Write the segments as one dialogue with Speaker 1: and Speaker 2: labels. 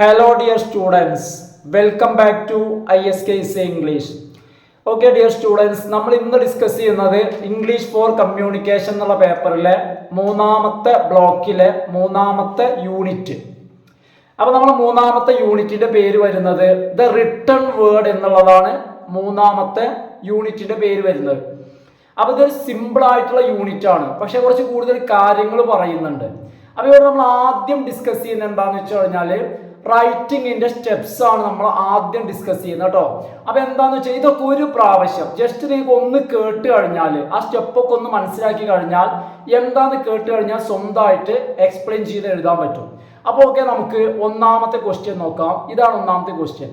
Speaker 1: Hello dear students, welcome back to ISKC English. Okay dear students, നമ്മൾ ഇന്ന് discuss ചെയ്യുന്നത് English for communication എന്നുള്ള പേപ്പറിലെ മൂന്നാമത്തെ ബ്ലോക്കിലെ മൂന്നാമത്തെ യൂണിറ്റ്. അപ്പോൾ നമ്മൾ മൂന്നാമത്തെ യൂണിറ്റിന്റെ പേര് വരുന്നത് ദ റിട്ടൺ വേർഡ് എന്നുള്ളതാണ്. മൂന്നാമത്തെ യൂണിറ്റിന്റെ പേര് വരുന്നത്. അപ്പോൾ ഇതൊരു സിമ്പിൾ ആയിട്ടുള്ള യൂണിറ്റ് ആണ്, പക്ഷെ കുറച്ച് കൂടുതൽ കാര്യങ്ങൾ പറയുന്നുണ്ട്. അപ്പോൾ ഇവിടെ നമ്മൾ ആദ്യം ഡിസ്കസ് ചെയ്യുന്നത് എന്താണെന്ന് വെച്ച് കഴിഞ്ഞാൽ റൈറ്റിങ്ങിന്റെ സ്റ്റെപ്സ് ആണ് നമ്മൾ ആദ്യം ഡിസ്കസ് ചെയ്യുന്നത് കേട്ടോ. അപ്പൊ എന്താന്ന് വെച്ചാൽ ഇതൊക്കെ ഒരു പ്രാവശ്യം ജസ്റ്റ് നിങ്ങൾക്ക് ഒന്ന് കേട്ട് കഴിഞ്ഞാൽ ആ സ്റ്റെപ്പൊക്കെ ഒന്ന് മനസ്സിലാക്കി കഴിഞ്ഞാൽ എന്താന്ന് കേട്ട് കഴിഞ്ഞാൽ സ്വന്തമായിട്ട് എക്സ്പ്ലെയിൻ ചെയ്ത് എഴുതാൻ പറ്റും. അപ്പോൾ ഓക്കെ, നമുക്ക് ഒന്നാമത്തെ ക്വസ്റ്റ്യൻ നോക്കാം. ഇതാണ് ഒന്നാമത്തെ question.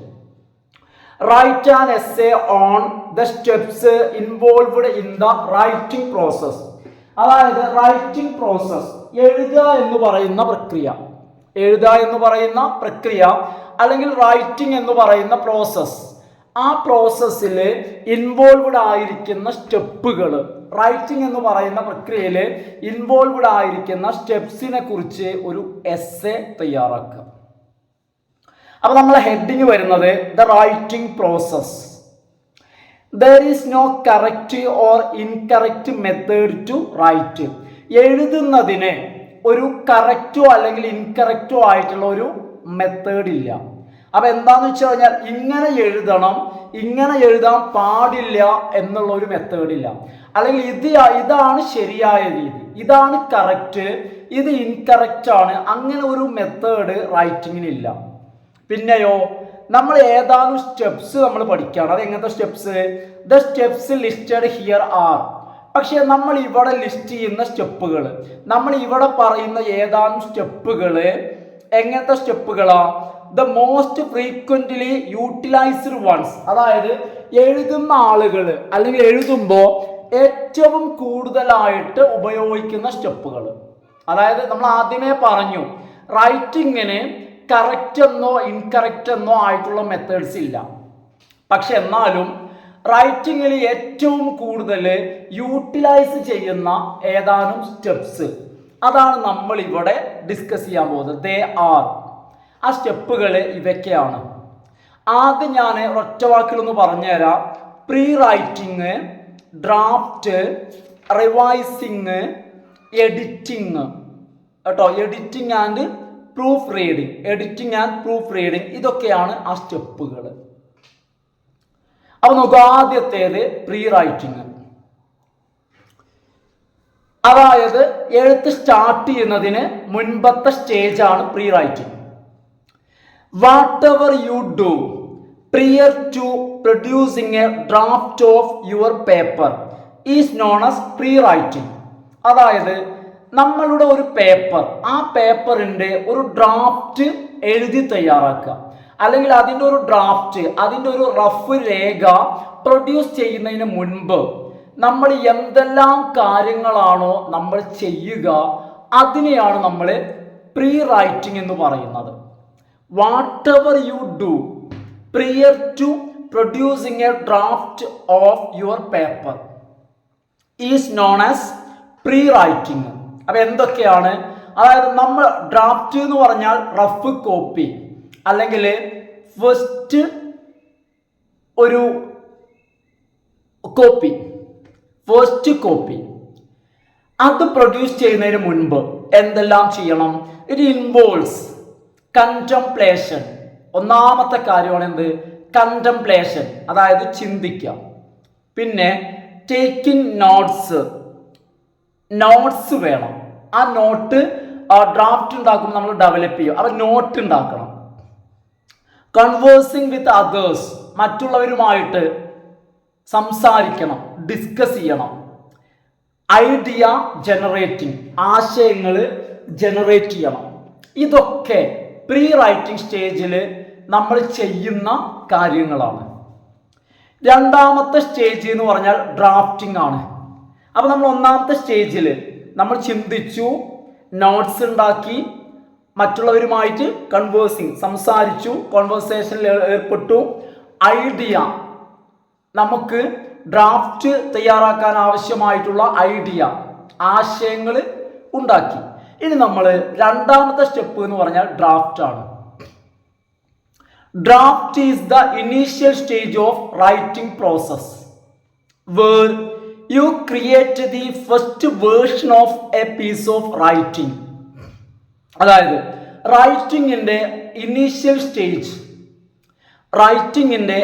Speaker 1: Write an essay on the steps involved in the writing process. അതായത് റൈറ്റിംഗ് പ്രോസസ്, എഴുതുക എന്ന് പറയുന്ന പ്രക്രിയ, എഴുതുക എന്ന് പറയുന്ന പ്രക്രിയ അല്ലെങ്കിൽ റൈറ്റിംഗ് എന്ന് പറയുന്ന പ്രോസസ്, ആ പ്രോസസ്സിൽ ഇൻവോൾവ്ഡ് ആയിരിക്കുന്ന സ്റ്റെപ്പുകൾ, റൈറ്റിംഗ് എന്ന് പറയുന്ന പ്രക്രിയയിൽ ഇൻവോൾവ്ഡ് ആയിരിക്കുന്ന സ്റ്റെപ്സിനെ കുറിച്ച് ഒരു എസ്സേ തയ്യാറാക്കുക. അപ്പൊ നമ്മളെ ഹെഡിങ് വരുന്നത് the writing process. There is no correct or incorrect method to write. എഴുതുന്നതിന് ഒരു കറക്റ്റോ അല്ലെങ്കിൽ ഇൻകറക്റ്റോ ആയിട്ടുള്ള ഒരു മെത്തേഡ് ഇല്ല. അപ്പൊ എന്താന്ന് വെച്ച് കഴിഞ്ഞാൽ ഇങ്ങനെ എഴുതണം, ഇങ്ങനെ എഴുതാൻ പാടില്ല എന്നുള്ള ഒരു മെത്തേഡ് ഇല്ല. അല്ലെങ്കിൽ ഇതാണ് ശരിയായ രീതി, ഇതാണ് കറക്റ്റ്, ഇത് ഇൻകറക്റ്റ് ആണ്, അങ്ങനെ ഒരു മെത്തേഡ് റൈറ്റിങ്ങിനില്ല. പിന്നെയോ നമ്മൾ ഏതാനും സ്റ്റെപ്സ് നമ്മൾ പഠിക്കുകയാണ്. അത് എങ്ങനത്തെ steps? The steps listed here are. പക്ഷെ നമ്മൾ ഇവിടെ ലിസ്റ്റ് ചെയ്യുന്ന സ്റ്റെപ്പുകൾ, നമ്മൾ ഇവിടെ പറയുന്ന ഏതാനും സ്റ്റെപ്പുകൾ എങ്ങനത്തെ സ്റ്റെപ്പുകളാ? The most frequently utilised ones. അതായത് എഴുതുന്ന ആളുകൾ അല്ലെങ്കിൽ എഴുതുമ്പോൾ ഏറ്റവും കൂടുതലായിട്ട് ഉപയോഗിക്കുന്ന സ്റ്റെപ്പുകൾ. അതായത് നമ്മൾ ആദ്യമേ പറഞ്ഞു റൈറ്റിങ്ങിന് കറക്റ്റ് എന്നോ ഇൻകറക്റ്റ് എന്നോ ആയിട്ടുള്ള മെത്തേഡ്സ് ഇല്ല. പക്ഷെ എന്നാലും റൈറ്റിങ്ങിൽ ഏറ്റവും കൂടുതൽ യൂട്ടിലൈസ് ചെയ്യുന്ന ഏതാനും സ്റ്റെപ്സ്, അതാണ് നമ്മൾ ഇവിടെ ഡിസ്കസ് ചെയ്യാൻ പോകുന്നത്. They are. ആ സ്റ്റെപ്പുകൾ ഇവയ്ക്കാണ്. ആദ്യം ഞാൻ ഒറ്റ വാക്കിലൊന്ന് പറഞ്ഞുതരാം. Prewriting, draft, revising, editing കേട്ടോ. Editing and proofreading, editing and proofreading, ഇതൊക്കെയാണ് ആ സ്റ്റെപ്പുകൾ. അപ്പൊ നോക്കുക, ആദ്യത്തേത് പ്രീ റൈറ്റിംഗ്. അതായത് എഴുത്ത് സ്റ്റാർട്ട് ചെയ്യുന്നതിന് മുൻപത്തെ സ്റ്റേജ് ആണ് pre writing. What ever you do prior to producing a draft of your paper is known as pre-writing. അതായത് നമ്മളുടെ ഒരു പേപ്പർ, ആ പേപ്പറിന്റെ ഒരു ഡ്രാഫ്റ്റ് എഴുതി തയ്യാറാക്കുക, അല്ലെങ്കിൽ അതിൻ്റെ ഒരു ഡ്രാഫ്റ്റ്, അതിൻ്റെ ഒരു റഫ് രേഖ പ്രൊഡ്യൂസ് ചെയ്യുന്നതിന് മുൻപ് നമ്മൾ എന്തെല്ലാം കാര്യങ്ങളാണോ നമ്മൾ ചെയ്യുക അതിനെയാണ് നമ്മൾ പ്രീ റൈറ്റിംഗ് എന്ന് പറയുന്നത്. What ever you do prior to producing a draft of your paper is known as pre-writing. അപ്പൊ എന്തൊക്കെയാണ്? അതായത് നമ്മൾ ഡ്രാഫ്റ്റ് എന്ന് പറഞ്ഞാൽ റഫ് കോപ്പി അല്ലെങ്കിൽ ഫസ്റ്റ് ഒരു കോപ്പി, ഫസ്റ്റ് കോപ്പി, അത് പ്രൊഡ്യൂസ് ചെയ്യുന്നതിന് മുൻപ് എന്തെല്ലാം ചെയ്യണം? It involves contemplation. ഒന്നാമത്തെ കാര്യമാണ് എന്ത്? കണ്ടംപ്ലേഷൻ, അതായത് ചിന്തിക്കുക. പിന്നെ ടേക്കിംഗ് നോട്ട്സ്, നോട്ട്സ് വേണം. ആ നോട്ട് ഡ്രാഫ്റ്റ് ഉണ്ടാക്കുമ്പോൾ നമ്മൾ ഡെവലപ്പ് ചെയ്യും, അപ്പോൾ നോട്ട് ഉണ്ടാക്കണം. കൺവേഴ്സിങ് വിത്ത് അതേഴ്സ്, മറ്റുള്ളവരുമായിട്ട് സംസാരിക്കണം, ഡിസ്കസ് ചെയ്യണം. ഐഡിയ ജനറേറ്റിംഗ്, ആശയങ്ങൾ ജനറേറ്റ് ചെയ്യണം. ഇതൊക്കെ പ്രീ റൈറ്റിംഗ് സ്റ്റേജിൽ നമ്മൾ ചെയ്യുന്ന കാര്യങ്ങളാണ്. രണ്ടാമത്തെ സ്റ്റേജ് എന്ന് പറഞ്ഞാൽ ഡ്രാഫ്റ്റിംഗ് ആണ്. അപ്പോൾ നമ്മൾ ഒന്നാമത്തെ സ്റ്റേജിൽ നമ്മൾ ചിന്തിച്ചു, നോട്ട്സ് ഉണ്ടാക്കി, മറ്റുള്ളവരുമായിട്ട് കൺവേഴ്സിങ്, സംസാരിച്ചു, കോൺവെർസേഷനിൽ ഏർപ്പെട്ടു. ഐഡിയ, നമുക്ക് ഡ്രാഫ്റ്റ് തയ്യാറാക്കാൻ ആവശ്യമായിട്ടുള്ള ഐഡിയ, ആശയങ്ങൾ ഉണ്ടാക്കി. ഇനി നമ്മൾ രണ്ടാമത്തെ സ്റ്റെപ്പ് എന്ന് പറഞ്ഞാൽ ഡ്രാഫ്റ്റ് ആണ്. Draft is the initial stage of writing process where you create the first version of a piece of writing. അതായത് റൈറ്റിങ്ങിൻ്റെ ഇനീഷ്യൽ സ്റ്റേജ്, റൈറ്റിങ്ങിൻ്റെ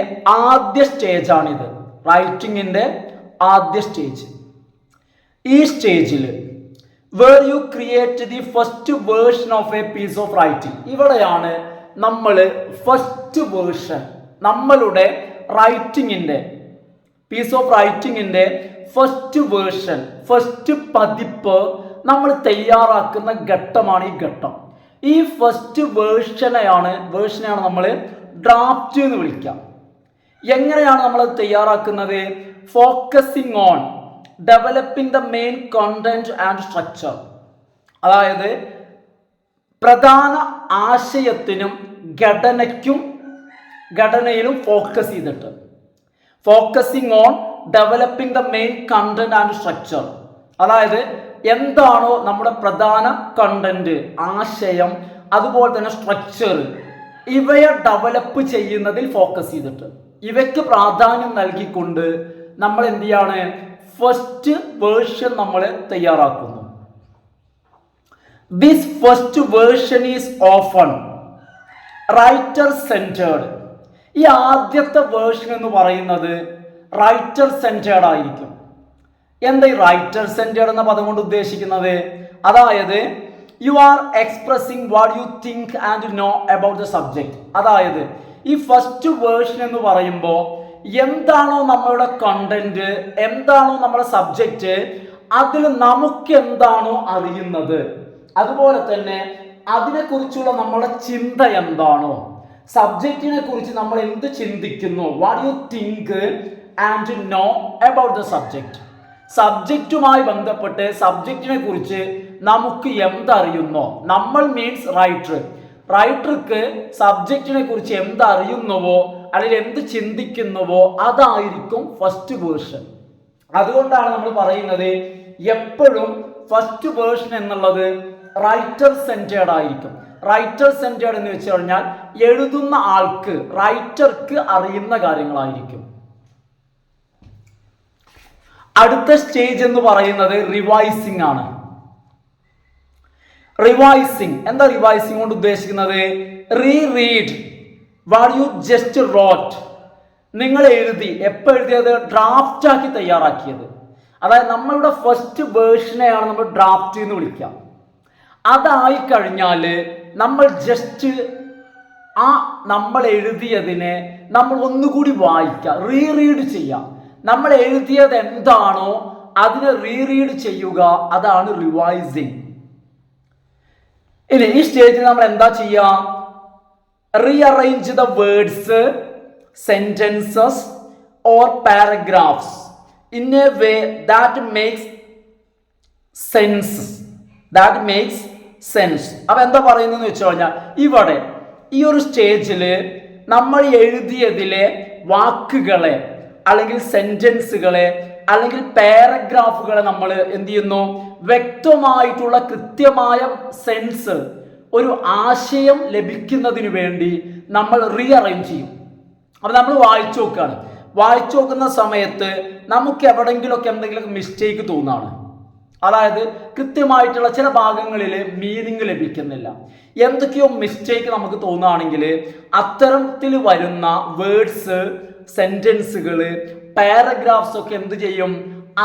Speaker 1: ആദ്യ സ്റ്റേജാണിത്. റൈറ്റിങ്ങിൻ്റെ ആദ്യ സ്റ്റേജ്. ഈ സ്റ്റേജിൽ where you create the first version of a piece of writing, ഇവിടെയാണ് നമ്മൾ first version, നമ്മളുടെ റൈറ്റിങ്ങിൻ്റെ piece of റൈറ്റിങ്ങിൻ്റെ ഫസ്റ്റ് വേർഷൻ, ഫസ്റ്റ് പതിപ്പ് നമ്മൾ തയ്യാറാക്കുന്ന ഘട്ടമാണ് ഈ ഘട്ടം. ഈ ഫസ്റ്റ് വേർഷനെയാണ് നമ്മൾ ഡ്രാഫ്റ്റ് എന്ന് വിളിക്കാം. എങ്ങനെയാണ് നമ്മൾ തയ്യാറാക്കുന്നത്? Focusing on developing the main content and structure, അതായത് പ്രധാന ആശയത്തിനും ഘടനയിലും ഫോക്കസ് ചെയ്തിട്ട്. Focusing on developing the main content and structure, അതായത് എന്താണോ നമ്മുടെ പ്രധാന കണ്ടന്റ്, ആശയം, അതുപോലെ തന്നെ സ്ട്രക്ചർ, ഇവയെ ഡെവലപ്പ് ചെയ്യുന്നതിൽ ഫോക്കസ് ചെയ്തിട്ട്, ഇവയ്ക്ക് പ്രാധാന്യം നൽകിക്കൊണ്ട് നമ്മൾ എന്ത് ചെയ്യാണ്? ഫസ്റ്റ് വേർഷൻ നമ്മൾ തയ്യാറാക്കുന്നു. This first version is often writer centred. ഈ ആദ്യത്തെ വേർഷൻ എന്ന് പറയുന്നത് റൈറ്റർ സെന്റേർഡ് ആയിരിക്കും. എന്താ ഈ റൈറ്റർ സെന്റേർഡ് എന്ന പദം കൊണ്ട് ഉദ്ദേശിക്കുന്നത്? അതായത് you are expressing what you think and know about the subject. അതായത് ഈ ഫസ്റ്റ് വേർഷൻ എന്ന് പറയുമ്പോൾ എന്താണോ നമ്മളുടെ കണ്ടന്റ്, എന്താണോ നമ്മുടെ സബ്ജക്റ്റ്, അതിൽ നമുക്ക് എന്താണോ അറിയുന്നത്, അതുപോലെ തന്നെ അതിനെക്കുറിച്ചുള്ള നമ്മുടെ ചിന്ത എന്താണോ, സബ്ജക്റ്റിനെ കുറിച്ച് നമ്മൾ എന്ത് ചിന്തിക്കുന്നു, what you think and know about the subject. സബ്ജക്റ്റുമായി ബന്ധപ്പെട്ട് സബ്ജക്റ്റിനെ കുറിച്ച് നമുക്ക് എന്തറിയുന്നോ, നമ്മൾ മീൻസ് റൈറ്റർക്ക് സബ്ജക്റ്റിനെ കുറിച്ച് എന്തറിയുന്നുവോ അല്ലെങ്കിൽ എന്ത് ചിന്തിക്കുന്നുവോ അതായിരിക്കും ഫസ്റ്റ് വേർഷൻ. അതുകൊണ്ടാണ് നമ്മൾ പറയുന്നത് എപ്പോഴും ഫസ്റ്റ് വേർഷൻ എന്നുള്ളത് റൈറ്റർ സെന്റേർഡ് ആയിരിക്കും. റൈറ്റർ സെന്റേർഡ് എന്ന് വെച്ച് കഴിഞ്ഞാൽ എഴുതുന്ന ആൾക്ക്, റൈറ്റർക്ക് അറിയുന്ന കാര്യങ്ങളായിരിക്കും. അടുത്ത സ്റ്റേജ് എന്ന് പറയുന്നത് റിവൈസിംഗ് ആണ്. റിവൈസിംഗ് എന്താ റിവൈസിംഗ് കൊണ്ട് ഉദ്ദേശിക്കുന്നത്? Reread what you just wrote. നിങ്ങൾ എഴുതി, എപ്പോൾ എഴുതിയത്? ഡ്രാഫ്റ്റ് ആക്കി തയ്യാറാക്കിയത്. അതായത് നമ്മളുടെ ഫസ്റ്റ് വേർഷനെയാണ് നമ്മൾ ഡ്രാഫ്റ്റ് എന്ന് വിളിക്കുക. അതായി കഴിഞ്ഞാൽ നമ്മൾ ജസ്റ്റ് നമ്മൾ എഴുതിയതിനെ നമ്മൾ ഒന്നുകൂടി വായിക്കുക, റീറീഡ് ചെയ്യാം. നമ്മൾ എഴുതിയത് എന്താണോ അതിനെ റീറീഡ് ചെയ്യുക, അതാണ് റിവൈസിങ്. ഇനി ഈ സ്റ്റേജിൽ നമ്മൾ എന്താ ചെയ്യുക? Rearrange the words, sentences or paragraphs in a way that makes sense. അപ്പൊ എന്താ പറയുന്നതെന്ന് വെച്ച് കഴിഞ്ഞാൽ, ഇവിടെ ഈ ഒരു സ്റ്റേജിൽ നമ്മൾ എഴുതിയതിലെ വാക്കുകളെ അല്ലെങ്കിൽ സെന്റൻസുകളെ അല്ലെങ്കിൽ പാരഗ്രാഫുകളെ നമ്മൾ എന്ത് ചെയ്യുന്നു? വ്യക്തമായിട്ടുള്ള കൃത്യമായ സെൻസ്, ഒരു ആശയം ലഭിക്കുന്നതിന് വേണ്ടി നമ്മൾ റീഅറേഞ്ച് ചെയ്യും. അപ്പം നമ്മൾ വായിച്ചു നോക്കുകയാണ്. വായിച്ചു നോക്കുന്ന സമയത്ത് നമുക്ക് എവിടെയെങ്കിലുമൊക്കെ എന്തെങ്കിലും മിസ്റ്റേക്ക് തോന്നുകയാണ്. അതായത് കൃത്യമായിട്ടുള്ള ചില ഭാഗങ്ങളിൽ മീനിങ് ലഭിക്കുന്നില്ല, എന്തൊക്കെയോ മിസ്റ്റേക്ക് നമുക്ക് തോന്നുകയാണെങ്കിൽ അത്തരത്തിൽ വരുന്ന വേർഡ്സ്, സെന്റൻസുകൾ, പാരഗ്രാഫ്സ് ഒക്കെ എന്ത് ചെയ്യും?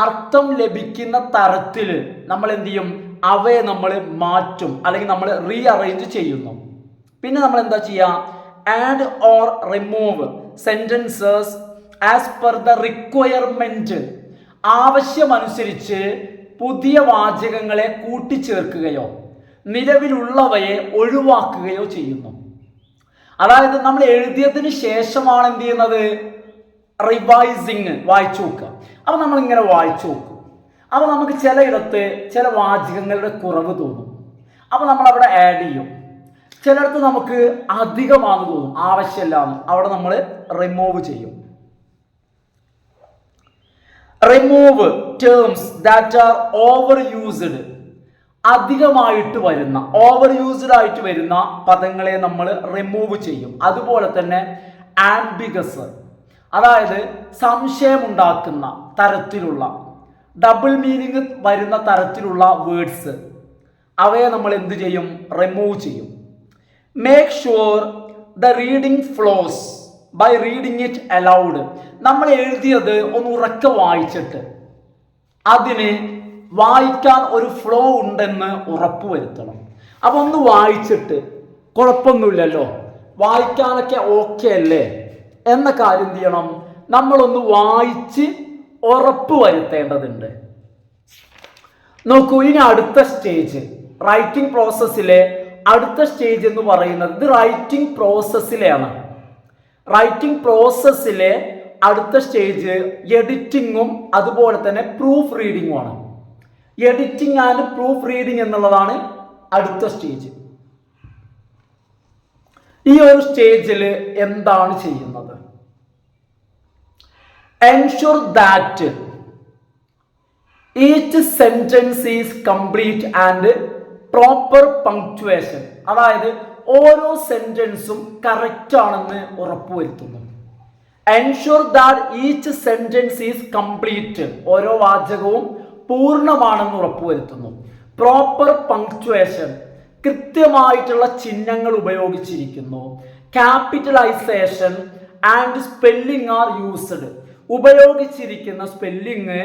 Speaker 1: അർത്ഥം ലഭിക്കുന്ന തരത്തിൽ നമ്മൾ എന്ത് ചെയ്യും? അവയെ നമ്മൾ മാറ്റും അല്ലെങ്കിൽ നമ്മൾ റീഅറേഞ്ച് ചെയ്യുന്നു. പിന്നെ നമ്മൾ എന്താ ചെയ്യുക? Add or remove sentences as per the requirement. ആവശ്യമനുസരിച്ച് പുതിയ വാചകങ്ങളെ കൂട്ടിച്ചേർക്കുകയോ നിലവിലുള്ളവയെ ഒഴിവാക്കുകയോ ചെയ്യുന്നു. അതായത് നമ്മൾ എഴുതിയതിന് ശേഷമാണ് എന്ത് ചെയ്യുന്നത്? റിവൈസിങ്, വായിച്ചു നോക്കുക. അപ്പൊ നമ്മൾ ഇങ്ങനെ വായിച്ചു നോക്കും. അപ്പൊ നമുക്ക് ചിലയിടത്ത് ചില വാചകങ്ങളുടെ കുറവ് തോന്നും. അപ്പൊ നമ്മൾ അവിടെ ആഡ് ചെയ്യും. ചിലയിടത്ത് നമുക്ക് അധികമാണെന്ന് തോന്നും, ആവശ്യമില്ലാന്ന്, അവിടെ നമ്മൾ റിമൂവ് ചെയ്യും. Remove terms that are over used. അധികമായിട്ട് വരുന്ന ഓവർ യൂസ്ഡ് ആയിട്ട് വരുന്ന പദങ്ങളെ നമ്മൾ റിമൂവ് ചെയ്യും. അതുപോലെ തന്നെ ആംബിഗസ്, അതായത് സംശയമുണ്ടാക്കുന്ന തരത്തിലുള്ള ഡബിൾ മീനിങ് വരുന്ന തരത്തിലുള്ള വേർഡ്സ്, അവയെ നമ്മൾ എന്ത് ചെയ്യും? റിമൂവ് ചെയ്യും. Make sure the reading flows by reading it aloud. നമ്മൾ എഴുതിയത് ഒന്ന് ഉറക്കെ വായിച്ചിട്ട് അതിന് വായിക്കാൻ ഒരു ഫ്ലോ ഉണ്ടെന്ന് ഉറപ്പുവരുത്തണം. അപ്പൊ ഒന്ന് വായിച്ചിട്ട് കുഴപ്പമൊന്നുമില്ലല്ലോ, വായിക്കാനൊക്കെ ഓക്കെ അല്ലേ എന്ന കാര്യം എന്ത് ചെയ്യണം? നമ്മളൊന്ന് വായിച്ച് ഉറപ്പ് വരുത്തേണ്ടതുണ്ട്. നോക്കൂ, ഇനി അടുത്ത സ്റ്റേജ്, റൈറ്റിംഗ് പ്രോസസ്സിലെ അടുത്ത സ്റ്റേജ് എന്ന് പറയുന്നത് ഇത് റൈറ്റിംഗ് പ്രോസസ്സിലെയാണ്. റൈറ്റിംഗ് പ്രോസസ്സിലെ അടുത്ത സ്റ്റേജ് എഡിറ്റിങ്ങും അതുപോലെ തന്നെ പ്രൂഫ് റീഡിങ്ങും ആണ്. എഡിറ്റിംഗ് ആൻഡ് പ്രൂഫ് റീഡിംഗ് എന്നുള്ളതാണ് അടുത്ത സ്റ്റേജ്. ഈ ഒരു സ്റ്റേജിൽ എന്താണ് ചെയ്യുന്നത്? Ensure that each sentence is complete and proper punctuation, അതായത് ഓരോ സെന്റൻസും കറക്റ്റ് ആണെന്ന് ഉറപ്പുവരുത്തുന്നു. Ensure that each sentence is complete, ഓരോ വാചകവും പൂർണ്ണമാണെന്ന് ഉറപ്പുവരുത്തുന്നു. പ്രോപ്പർ പങ്ക്ച്വേഷൻ, കൃത്യമായിട്ടുള്ള ചിഹ്നങ്ങൾ ഉപയോഗിച്ചിരിക്കുന്നു. Capitalisation and spelling are used, ഉപയോഗിച്ചിരിക്കുന്ന സ്പെല്ലിംഗ്,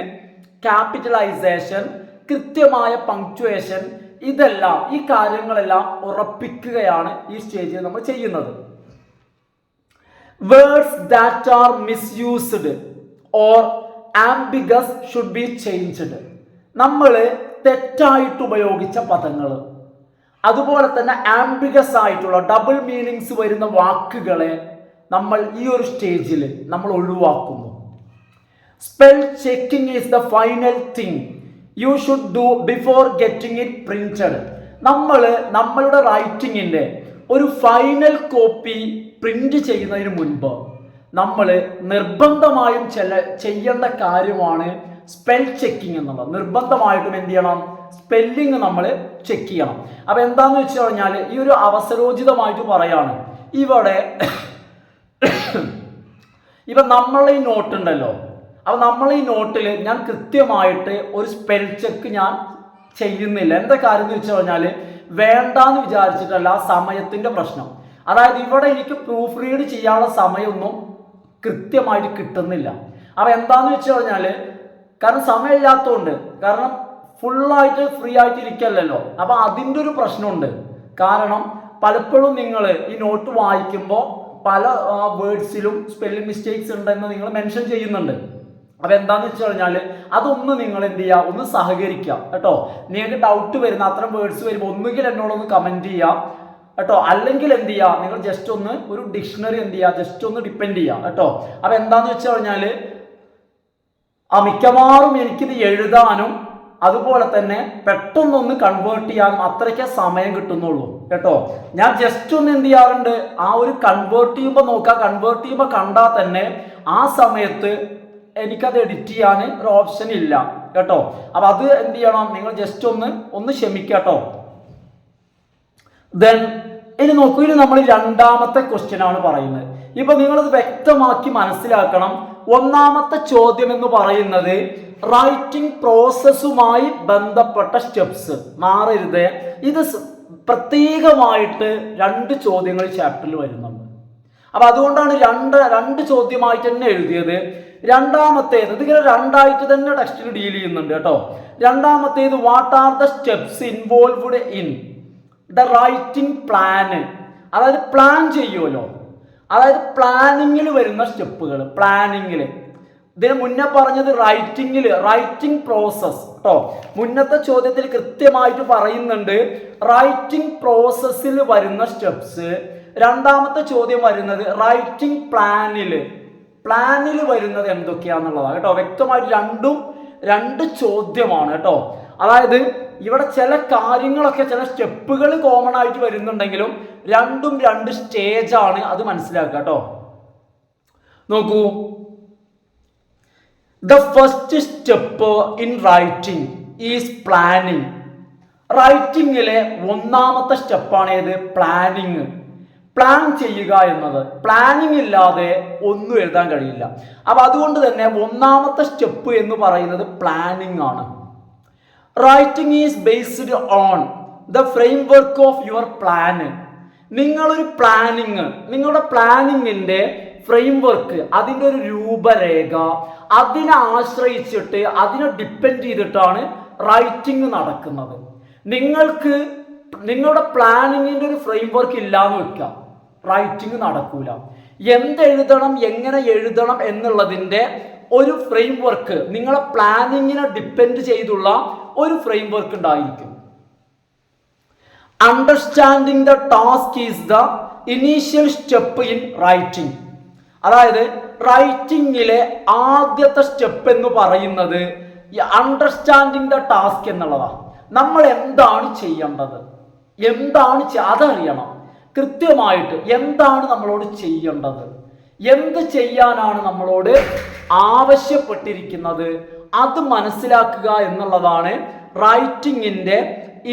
Speaker 1: ക്യാപിറ്റലൈസേഷൻ, കൃത്യമായ പങ്ക്ച്വേഷൻ, ഇതെല്ലാം ഈ കാര്യങ്ങളെല്ലാം ഉറപ്പിക്കുകയാണ് ഈ സ്റ്റേജിൽ നമ്മൾ ചെയ്യുന്നത്. Words that are misused or ambiguous should be changed, നമ്മൾ തെറ്റായിട്ട് ഉപയോഗിച്ച പദങ്ങൾ, അതുപോലെ തന്നെ ആംബിഗസ് ആയിട്ടുള്ള ഡബിൾ മീനിങ്സ് വരുന്ന വാക്കുകളെ നമ്മൾ ഈ ഒരു സ്റ്റേജിൽ നമ്മൾ ഒഴിവാക്കുന്നു. Spell checking is the final thing you should do before getting it printed. നമ്മളുടെ റൈറ്റിങ്ങിൻ്റെ ഒരു ഫൈനൽ കോപ്പി പ്രിന്റ് ചെയ്യുന്നതിന് മുൻപ് നമ്മൾ നിർബന്ധമായും ചെയ്യേണ്ട കാര്യമാണ് സ്പെൽ ചെക്കിംഗ് എന്നുള്ളത്. നിർബന്ധമായിട്ടും എന്ത് ചെയ്യണം? സ്പെല്ലിങ് നമ്മൾ ചെക്ക് ചെയ്യണം. അപ്പൊ എന്താന്ന് വെച്ച് കഴിഞ്ഞാൽ ഈ ഒരു അവസരോചിതമായിട്ട് പറയാണ്, ഇവിടെ ഇപ്പൊ നമ്മളെ ഈ നോട്ട് ഉണ്ടല്ലോ, അപ്പൊ നമ്മൾ ഈ നോട്ടിൽ ഞാൻ കൃത്യമായിട്ട് ഒരു സ്പെൽ ചെക്ക് ഞാൻ ചെയ്യുന്നില്ല. എന്താ കാര്യം എന്ന് വെച്ച് കഴിഞ്ഞാൽ വേണ്ടാന്ന് വിചാരിച്ചിട്ടല്ല, സമയത്തിന്റെ പ്രശ്നം. അതായത് ഇവിടെ എനിക്ക് പ്രൂഫ് റീഡ് ചെയ്യാനുള്ള സമയമൊന്നും കൃത്യമായിട്ട് കിട്ടുന്നില്ല. അപ്പൊ എന്താന്ന് വെച്ച് കഴിഞ്ഞാൽ കാരണം സമയമില്ലാത്തതുകൊണ്ട്, കാരണം ഫുള്ളായിട്ട് ഫ്രീ ആയിട്ട് ഇരിക്കല്ലോ, അപ്പൊ അതിൻ്റെ ഒരു പ്രശ്നമുണ്ട്. കാരണം പലപ്പോഴും നിങ്ങൾ ഈ നോട്ട് വായിക്കുമ്പോൾ പല വേർഡ്സിലും സ്പെല്ലിംഗ് മിസ്റ്റേക്സ് ഉണ്ടെന്ന് നിങ്ങൾ മെൻഷൻ ചെയ്യുന്നുണ്ട്. അപ്പൊ എന്താന്ന് വെച്ച് കഴിഞ്ഞാൽ അതൊന്ന് നിങ്ങൾ എന്ത് ചെയ്യുക, ഒന്ന് സഹകരിക്കുക കേട്ടോ. നിങ്ങൾക്ക് ഡൗട്ട് വരുന്ന അത്തരം വേർഡ്സ് വരുമ്പോൾ ഒന്നുകിൽ എന്നോടൊന്ന് കമന്റ് ചെയ്യുക കേട്ടോ, അല്ലെങ്കിൽ എന്ത് ചെയ്യുക, നിങ്ങൾ ജസ്റ്റ് ഒന്ന് ഒരു ഡിക്ഷണറി എന്ത് ചെയ്യുക, ജസ്റ്റ് ഒന്ന് ഡിപ്പെൻഡ് ചെയ്യുക കേട്ടോ. അപ്പൊ എന്താന്ന് വെച്ച് കഴിഞ്ഞാൽ മിക്കവാറും എനിക്കിത് എഴുതാനും അതുപോലെ തന്നെ പെട്ടെന്നൊന്ന് കൺവേർട്ട് ചെയ്യാനും അത്രയ്ക്കേ സമയം കിട്ടുന്നുള്ളൂ കേട്ടോ. ഞാൻ ജസ്റ്റ് ഒന്ന് എന്ത് ചെയ്യാറുണ്ട്, ആ ഒരു കൺവേർട്ട് ചെയ്യുമ്പോൾ നോക്കാം, കൺവേർട്ട് ചെയ്യുമ്പോൾ കണ്ടാൽ തന്നെ ആ സമയത്ത് എനിക്കത് എഡിറ്റ് ചെയ്യാൻ ഒരു ഓപ്ഷൻ ഇല്ല കേട്ടോ. അപ്പൊ അത് എന്ത് ചെയ്യണം, നിങ്ങൾ ജസ്റ്റ് ഒന്ന് ക്ഷമിക്കാട്ടോ. ദെൻ ഇനി നോക്കൂ, ഇനി നമ്മൾ രണ്ടാമത്തെ ക്വസ്റ്റ്യൻ ആണ് പറയുന്നത്. ഇപ്പൊ നിങ്ങളത് വ്യക്തമാക്കി മനസ്സിലാക്കണം. ഒന്നാമത്തെ ചോദ്യം എന്ന് പറയുന്നത് റൈറ്റിംഗ് പ്രോസസ്സുമായി ബന്ധപ്പെട്ട സ്റ്റെപ്സ്. മാറരുത്, ഇത് പ്രത്യേകമായിട്ട് 2 ചോദ്യങ്ങൾ ചാപ്റ്ററിൽ വരുന്നുണ്ട്. അപ്പൊ അതുകൊണ്ടാണ് രണ്ട് ചോദ്യമായിട്ട് തന്നെ എഴുതിയത്. രണ്ടാമത്തേത് ഇതിങ്ങനെ 2ആയിട്ട് തന്നെ ടെക്സ്റ്റിൽ ഡീൽ ചെയ്യുന്നുണ്ട് കേട്ടോ. രണ്ടാമത്തേത് what are the steps involved in the writing plan, അതായത് പ്ലാൻ ചെയ്യുമല്ലോ, അതായത് പ്ലാനിങ്ങിൽ വരുന്ന സ്റ്റെപ്പുകൾ. പ്ലാനിങ്ങിൽ ഇതിന് മുന്നേ പറഞ്ഞത് റൈറ്റിംഗ് പ്രോസസ് കേട്ടോ. മുന്നത്തെ ചോദ്യത്തിൽ കൃത്യമായിട്ട് പറയുന്നുണ്ട് റൈറ്റിംഗ് പ്രോസസ്സിൽ വരുന്ന സ്റ്റെപ്സ്. രണ്ടാമത്തെ ചോദ്യം വരുന്നത് റൈറ്റിംഗ് പ്ലാനിൽ വരുന്നത് എന്തൊക്കെയാന്നുള്ളതാണ് കേട്ടോ. വ്യക്തമായിട്ട് രണ്ട് ചോദ്യമാണ് കേട്ടോ. അതായത് ഇവിടെ ചില കാര്യങ്ങളൊക്കെ ചില സ്റ്റെപ്പുകൾ കോമൺ ആയിട്ട് വരുന്നുണ്ടെങ്കിലും രണ്ടും 2 സ്റ്റേജാണ്, അത് മനസ്സിലാക്കുക കേട്ടോ. നോക്കൂ, the first step in writing is planning. റൈറ്റിങ്ങിലെ ഒന്നാമത്തെ സ്റ്റെപ്പാണ് ഏത്? പ്ലാനിങ്. പ്ലാൻ ചെയ്യുക എന്നത്. പ്ലാനിങ് ഇല്ലാതെ ഒന്നും എഴുതാൻ കഴിയില്ല. അപ്പൊ അതുകൊണ്ട് തന്നെ ഒന്നാമത്തെ സ്റ്റെപ്പ് എന്ന് പറയുന്നത് പ്ലാനിങ് ആണ്. Writing is based on the framework of your plan. നിങ്ങളൊരു പ്ലാനിങ്, നിങ്ങളുടെ പ്ലാനിങ്ങിന്റെ ഫ്രെയിംവർക്ക്, അതിൻ്റെ ഒരു രൂപരേഖ, അതിനെ ആശ്രയിച്ചിട്ട്, അതിനെ ഡിപ്പെൻഡ് ചെയ്തിട്ടാണ് റൈറ്റിംഗ് നടക്കുന്നത്. നിങ്ങൾക്ക് നിങ്ങളുടെ പ്ലാനിങ്ങിന്റെ ഒരു ഫ്രെയിംവർക്ക് ഇല്ലാന്ന് വെക്കാം, റൈറ്റിംഗ് നടക്കൂല. എന്തെഴുതണം, എങ്ങനെ എഴുതണം എന്നുള്ളതിൻ്റെ ഒരു ഫ്രെയിംവർക്ക്, നിങ്ങളെ പ്ലാനിങ്ങിനെ ഡിപ്പെൻഡ് ചെയ്തുള്ള ഒരു ഫ്രെയിംവർക്ക് ഉണ്ടായിരിക്കും. Understanding the task is the initial step in writing. അതായത് റൈറ്റിംഗിലെ ആദ്യത്തെ സ്റ്റെപ്പ് എന്ന് പറയുന്നത് അണ്ടർസ്റ്റാൻഡിങ് ദ ടാസ്ക് എന്നുള്ളതാണ്. നമ്മൾ എന്താണ് ചെയ്യേണ്ടത്, അതറിയണം കൃത്യമായിട്ട്. എന്താണ് നമ്മളോട് ചെയ്യേണ്ടത്, എന്ത് ചെയ്യാനാണ് നമ്മളോട് ആവശ്യപ്പെട്ടിരിക്കുന്നത്, അത് മനസ്സിലാക്കുക എന്നുള്ളതാണ് റൈറ്റിംഗിന്റെ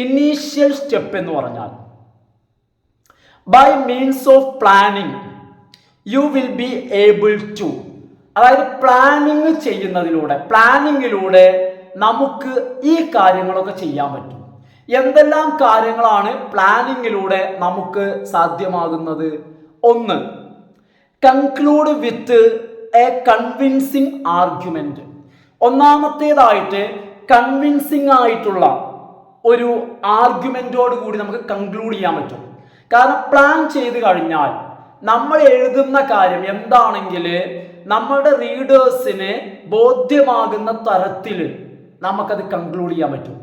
Speaker 1: ഇനീഷ്യൽ സ്റ്റെപ്പ് എന്ന് പറഞ്ഞാൽ. By means of planning you will be able to. അതായത് പ്ലാനിങ് ചെയ്യുന്നതിലൂടെ, പ്ലാനിങ്ങിലൂടെ നമുക്ക് ഈ കാര്യങ്ങളൊക്കെ ചെയ്യാൻ പറ്റും. എന്തെല്ലാം കാര്യങ്ങളാണ് പ്ലാനിങ്ങിലൂടെ നമുക്ക് സാധ്യമാകുന്നത്? ഒന്ന്, conclude with a convincing argument. ഒന്നാമത്തേതായിട്ട് കൺവിൻസിങ് ആയിട്ടുള്ള ഒരു ആർഗ്യുമെന്റോട് കൂടി നമുക്ക് കൺക്ലൂഡ് ചെയ്യാൻ പറ്റും. കാരണം പ്ലാൻ ചെയ്ത് കഴിഞ്ഞാൽ നമ്മൾ എഴുതുന്ന കാര്യം എന്താണെങ്കിൽ നമ്മളുടെ റീഡേഴ്സിന് ബോധ്യമാകുന്ന തരത്തിൽ നമുക്കത് കൺക്ലൂഡ് ചെയ്യാൻ പറ്റും.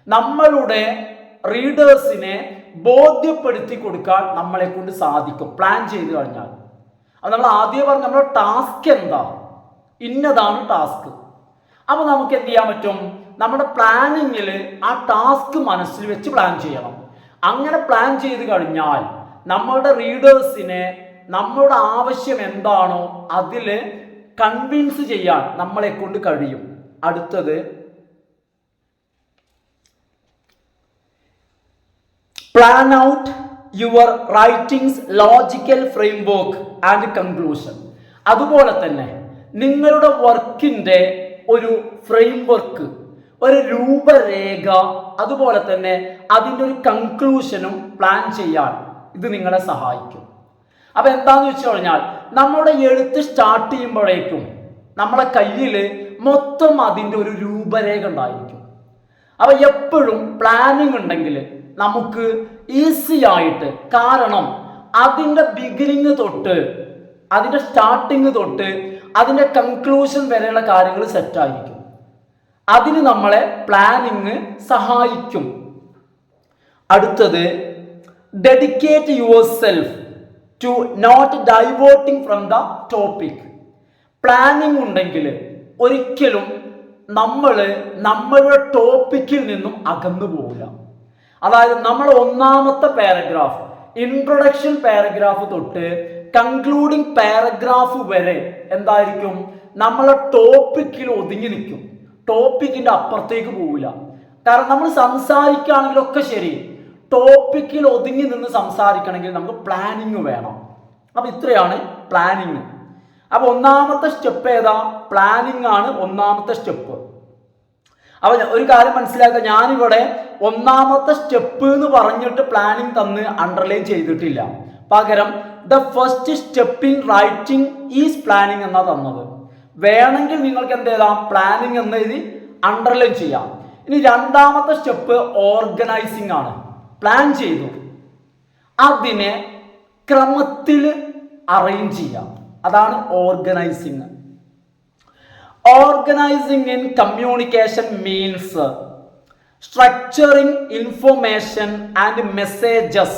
Speaker 1: നമ്മളുടെ റീഡേഴ്സിനെ ബോധ്യപ്പെടുത്തി കൊടുക്കാൻ നമ്മളെ കൊണ്ട് സാധിക്കും പ്ലാൻ ചെയ്ത് കഴിഞ്ഞാൽ. അത് നമ്മൾ ആദ്യം പറഞ്ഞ നമ്മുടെ ടാസ്ക് എന്താ, ഇന്നതാണ് ടാസ്ക്. അപ്പൊ നമുക്ക് എന്ത് ചെയ്യാൻ പറ്റും? നമ്മുടെ പ്ലാനിങ്ങിൽ ആ ടാസ്ക് മനസ്സിൽ വെച്ച് പ്ലാൻ ചെയ്യണം. അങ്ങനെ പ്ലാൻ ചെയ്ത് കഴിഞ്ഞാൽ നമ്മളുടെ റീഡേഴ്സിനെ നമ്മളുടെ ആവശ്യം എന്താണോ അതിൽ കൺവിൻസ് ചെയ്യാൻ നമ്മളെ കൊണ്ട് കഴിയും. അടുത്തത്, plan out your writings logical framework and conclusion. അതുപോലെ തന്നെ നിങ്ങളുടെ വർക്കിന്റെ ഒരു ഫ്രെയിംവർക്ക്, ഒരു രൂപരേഖ, അതുപോലെ തന്നെ അതിൻ്റെ ഒരു കൺക്ലൂഷനും പ്ലാൻ ചെയ്യാൻ ഇത് നിങ്ങളെ സഹായിക്കും. അപ്പൊ എന്താന്ന് വെച്ച് കഴിഞ്ഞാൽ നമ്മുടെ എഴുത്ത് സ്റ്റാർട്ട് ചെയ്യുമ്പോഴേക്കും നമ്മളെ കയ്യിൽ മൊത്തം അതിൻ്റെ ഒരു രൂപരേഖ ഉണ്ടായിരിക്കും. അപ്പൊ എപ്പോഴും പ്ലാനിങ് ഉണ്ടെങ്കിൽ നമുക്ക് ഈസി ആയിട്ട്, കാരണം അതിൻ്റെ ബിഗിനിങ് തൊട്ട്, അതിൻ്റെ സ്റ്റാർട്ടിങ് തൊട്ട് അതിൻ്റെ കൺക്ലൂഷൻ വരെയുള്ള കാര്യങ്ങൾ സെറ്റായിരിക്കും. അതിന് നമ്മളെ പ്ലാനിങ് സഹായിക്കും. അടുത്തത്, dedicate yourself to not diverting from the topic. Planning ഉണ്ടെങ്കിൽ ഒരിക്കലും നമ്മളുടെ ടോപ്പിക്കിൽ നിന്നും അകന്നു പോകില്ല. അതായത് നമ്മൾ ഒന്നാമത്തെ പാരഗ്രാഫ്, ഇൻട്രൊഡക്ഷൻ പാരഗ്രാഫ് തൊട്ട് കൺക്ലൂഡിങ് പാരഗ്രാഫ് വരെ എന്തായിരിക്കും? നമ്മളെ ടോപ്പിക്കിൽ ഒതുങ്ങി നിൽക്കും, ടോപ്പിക്കിന്റെ അപ്പുറത്തേക്ക് പോവില്ല. കാരണം നമ്മൾ സംസാരിക്കുകയാണെങ്കിലൊക്കെ ശരി, ടോപ്പിക്കിൽ ഒതുങ്ങി നിന്ന് സംസാരിക്കണമെങ്കിൽ നമുക്ക് പ്ലാനിങ് വേണം. അപ്പൊ ഇത്രയാണ് പ്ലാനിങ്. അപ്പൊ ഒന്നാമത്തെ സ്റ്റെപ്പ് ഏതാ? പ്ലാനിങ് ആണ് ഒന്നാമത്തെ സ്റ്റെപ്പ്. അപ്പൊ ഒരു കാര്യം മനസ്സിലാക്കുക, ഞാനിവിടെ ഒന്നാമത്തെ സ്റ്റെപ്പ് എന്ന് പറഞ്ഞിട്ട് പ്ലാനിങ് തന്ന് അണ്ടർലൈൻ ചെയ്തിട്ടില്ല. പകരം the first step in writing is planning എന്നാ തന്നത്. വേണമെങ്കിൽ നിങ്ങൾക്ക് എന്ത് ചെയ്താം? പ്ലാനിങ് എന്ന് എഴുതി അണ്ടർലൈൻ ചെയ്യാം. ഇനി രണ്ടാമത്തെ സ്റ്റെപ്പ് ഓർഗനൈസിങ് ആണ്. പ്ലാൻ ചെയ്തു, അതിനെ ക്രമത്തിൽ അറേഞ്ച് ചെയ്യാം, അതാണ് organising. Organizing in communication means structuring information and messages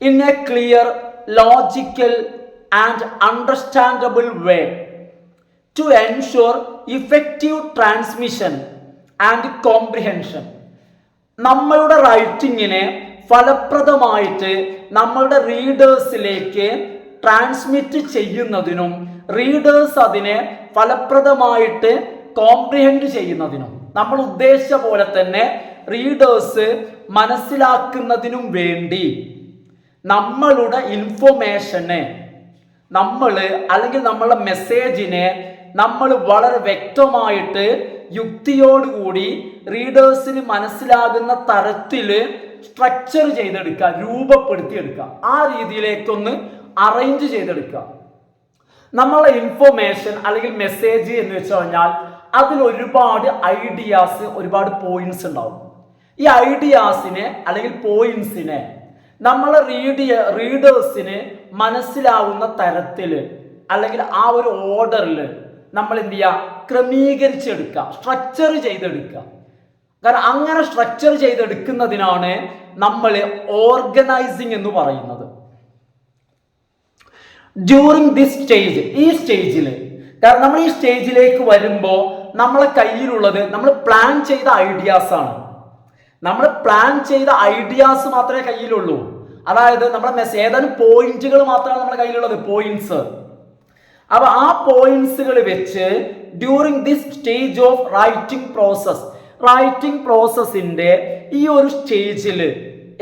Speaker 1: in a clear, logical and understandable way to ensure effective transmission and comprehension. നമ്മളുടെ റൈറ്റിങ്ങിനെ ഫലപ്രദമായിട്ട് നമ്മളുടെ റീഡേഴ്സിലേക്ക് ട്രാൻസ്മിറ്റ് ചെയ്യുന്നതിനും റീഡേഴ്സ് അതിനെ ഫലപ്രദമായിട്ട് കോംപ്രിഹെൻഡ് ചെയ്യുന്നതിനും നമ്മൾ ഉദ്ദേശിച്ച പോലെ തന്നെ റീഡേഴ്സ് മനസ്സിലാക്കുന്നതിനും വേണ്ടി നമ്മളുടെ ഇൻഫോർമേഷനെ അല്ലെങ്കിൽ നമ്മളുടെ മെസ്സേജിനെ നമ്മൾ വളരെ വ്യക്തമായിട്ട് യുക്തിയോടുകൂടി റീഡേഴ്സിന് മനസ്സിലാകുന്ന തരത്തിൽ സ്ട്രക്ചർ ചെയ്തെടുക്കുക, രൂപപ്പെടുത്തിയെടുക്കുക, ആ രീതിയിലേക്കൊന്ന് അറേഞ്ച് ചെയ്തെടുക്കുക. നമ്മളെ ഇൻഫോർമേഷൻ അല്ലെങ്കിൽ മെസ്സേജ് എന്ന് വെച്ച് കഴിഞ്ഞാൽ അതിൽ ഒരുപാട് ഐഡിയാസ്, ഒരുപാട് പോയിന്റ്സ് ഉണ്ടാവും. ഈ ഐഡിയാസിനെ അല്ലെങ്കിൽ പോയിന്റ്സിനെ നമ്മളെ റീഡേഴ്സിന് മനസ്സിലാവുന്ന തരത്തിൽ അല്ലെങ്കിൽ ആ ഒരു ഓർഡറിൽ നമ്മൾ എന്ത് ചെയ്യുക, ക്രമീകരിച്ചെടുക്കുക, സ്ട്രക്ചർ ചെയ്തെടുക്കുക. കാരണം അങ്ങനെ സ്ട്രക്ചർ ചെയ്തെടുക്കുന്നതിനാണ് നമ്മൾ ഓർഗനൈസിങ് എന്ന് പറയുന്നത്. ഡ്യൂറിങ് ദിസ് സ്റ്റേജ്, ഈ സ്റ്റേജിൽ, കാരണം നമ്മൾ ഈ സ്റ്റേജിലേക്ക് വരുമ്പോൾ നമ്മളെ കയ്യിലുള്ളത് നമ്മൾ പ്ലാൻ ചെയ്ത ഐഡിയാസ് ആണ്. നമ്മൾ പ്ലാൻ ചെയ്ത ഐഡിയാസ് മാത്രമേ കയ്യിലുള്ളൂ. അതായത് നമ്മുടെ ഏതാനും പോയിന്റുകൾ മാത്രമാണ് നമ്മുടെ കയ്യിലുള്ളത്, പോയിന്റ്സ്. അപ്പൊ ആ പോയിന്റ്സുകൾ വെച്ച് during this stage of writing പ്രോസസ്സിന്റെ ഈ ഒരു സ്റ്റേജിൽ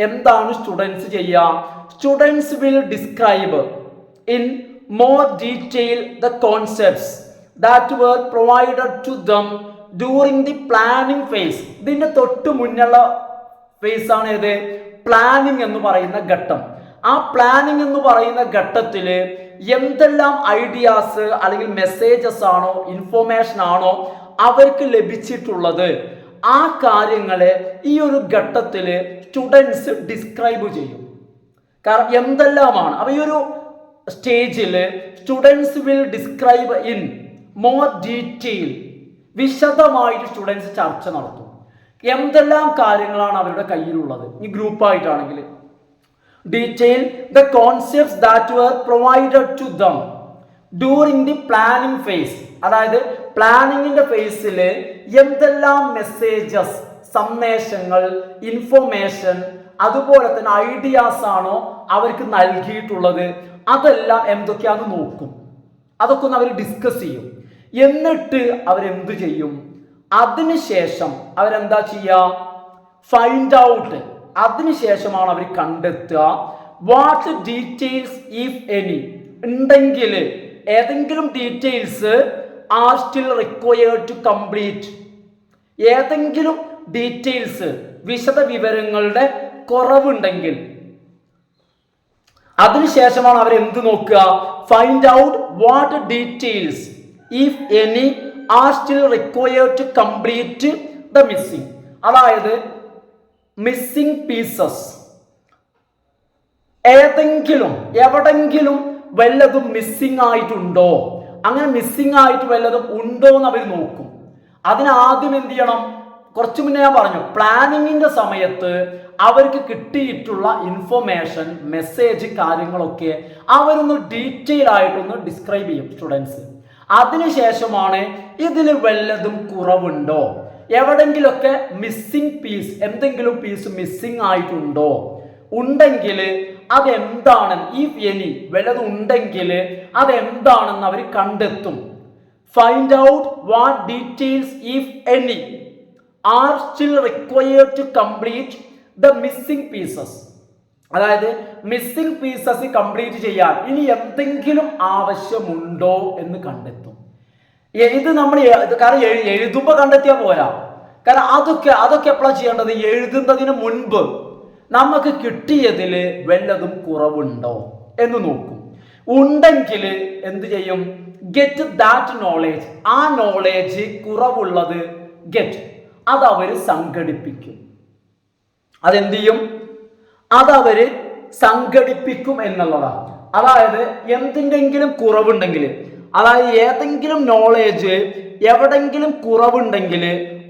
Speaker 1: എന്താണ് സ്റ്റുഡൻസ് ചെയ്യുക? Students will describe in more detail the concepts that were provided to them during the planning phase. ഇതിന്റെ തൊട്ട് മുന്നുള്ള ഫേസ് ആണ് ഏത്? പ്ലാനിങ് എന്ന് പറയുന്ന ഘട്ടം. ആ പ്ലാനിങ് എന്ന് പറയുന്ന ഘട്ടത്തിൽ എന്തെല്ലാം ഐഡിയാസ് അല്ലെങ്കിൽ മെസ്സേജസ് ആണോ, ഇൻഫോർമേഷൻ ആണോ അവർക്ക് ലഭിച്ചിട്ടുള്ളത്, ആ കാര്യങ്ങളെ ഈ ഒരു ഘട്ടത്തിൽ സ്റ്റുഡൻസ് ഡിസ്ക്രൈബ് ചെയ്യും. കാരണം എന്തെല്ലാമാണ്. അപ്പൊ ഈ ഒരു സ്റ്റേജിൽ students will describe in more detail, വിശദമായിട്ട് സ്റ്റുഡൻസ് ചർച്ച നടത്തും. എന്തെല്ലാം കാര്യങ്ങളാണ് അവരുടെ കയ്യിലുള്ളത്. ഈ ഗ്രൂപ്പായിട്ടാണെങ്കിൽ detail the concepts that were provided to them during the planning phase. അതായത് പ്ലാനിങ്ങിന്റെ ഫേസിൽ എന്തെല്ലാം മെസ്സേജസ്, സന്ദേശങ്ങൾ, ഇൻഫോർമേഷൻ, അതുപോലെ തന്നെ ഐഡിയാസ് ആണോ അവർക്ക് നൽകിയിട്ടുള്ളത്, അതെല്ലാം എന്തൊക്കെയാണെന്ന് നോക്കും. അതൊക്കെ ഒന്ന് അവർ ഡിസ്കസ് ചെയ്യും. എന്നിട്ട് അവരെന്ത് ചെയ്യും? അതിനുശേഷം അവരെന്താ ചെയ്യുക? Find out. അതിനുശേഷമാണ് അവർ കണ്ടെത്തുക വാട്ട് ഡീറ്റെയിൽസ് ഇഫ് എനി, ഉണ്ടെങ്കിൽ ഏതെങ്കിലും details are still required to complete, ഏതെങ്കിലും ഡീറ്റെയിൽസ്, വിശദ വിവരങ്ങളുടെ കുറവുണ്ടെങ്കിൽ അതിനുശേഷമാണ് അവർ എന്ത് നോക്കുക? Find out what details if any are still required to complete the missing. അതായത് മിസ്സിംഗ് പീസസ്, എവിടെങ്കിലും വല്ലതും മിസ്സിംഗ് ആയിട്ടുണ്ടോ, അങ്ങനെ മിസ്സിംഗ് ആയിട്ട് വല്ലതും ഉണ്ടോ എന്ന് അവർ നോക്കും. അതിനാദ്യം എന്ത് ചെയ്യണം? കുറച്ചു മുന്നേ ഞാൻ പറഞ്ഞു, പ്ലാനിങ്ങിന്റെ സമയത്ത് അവർക്ക് കിട്ടിയിട്ടുള്ള ഇൻഫോർമേഷൻ, മെസ്സേജ്, കാര്യങ്ങളൊക്കെ അവരൊന്ന് ഡീറ്റെയിൽ ആയിട്ടൊന്ന് ഡിസ്ക്രൈബ് ചെയ്യും സ്റ്റുഡൻസ്. അതിനുശേഷമാണ് ഇതിൽ വല്ലതും കുറവുണ്ടോ, എവിടെങ്കിലൊക്കെ മിസ്സിംഗ് പീസ്, എന്തെങ്കിലും പീസ് മിസ്സിംഗ് ആയിട്ടുണ്ടോ, ഉണ്ടെങ്കിൽ അതെന്താണ്, ഇഫ് എനി വല്ലതും ഉണ്ടെങ്കിൽ അതെന്താണെന്ന് അവർ കണ്ടെത്തും. Find out what details if any are still required to complete the missing pieces. അതായത് മിസ്സിംഗ് പീസസ് കംപ്ലീറ്റ് ചെയ്യാൻ ഇനി എന്തെങ്കിലും ആവശ്യമുണ്ടോ എന്ന് കണ്ടെത്തും. ഇത് നമ്മൾ കാരണം എഴുതുമ്പോൾ കണ്ടെത്തിയാൽ പോരാ. കാരണം അതൊക്കെ എപ്പോഴാണ് ചെയ്യേണ്ടത്? എഴുതുന്നതിന് മുൻപ് നമുക്ക് കിട്ടിയതിൽ വല്ലതും കുറവുണ്ടോ എന്ന് നോക്കും. ഉണ്ടെങ്കിൽ എന്ത് ചെയ്യും? Get that knowledge. ആ നോളേജ് കുറവുള്ളത് ഗെറ്റ്, അതവർ സംഘടിപ്പിക്കും. അതെന്ത് ചെയ്യും? അതവര് സംഘടിപ്പിക്കും എന്നുള്ളതാണ്. അതായത് എന്തിൻ്റെങ്കിലും കുറവുണ്ടെങ്കിൽ, അതായത് ഏതെങ്കിലും നോളേജ് എവിടെങ്കിലും കുറവുണ്ടെങ്കിൽ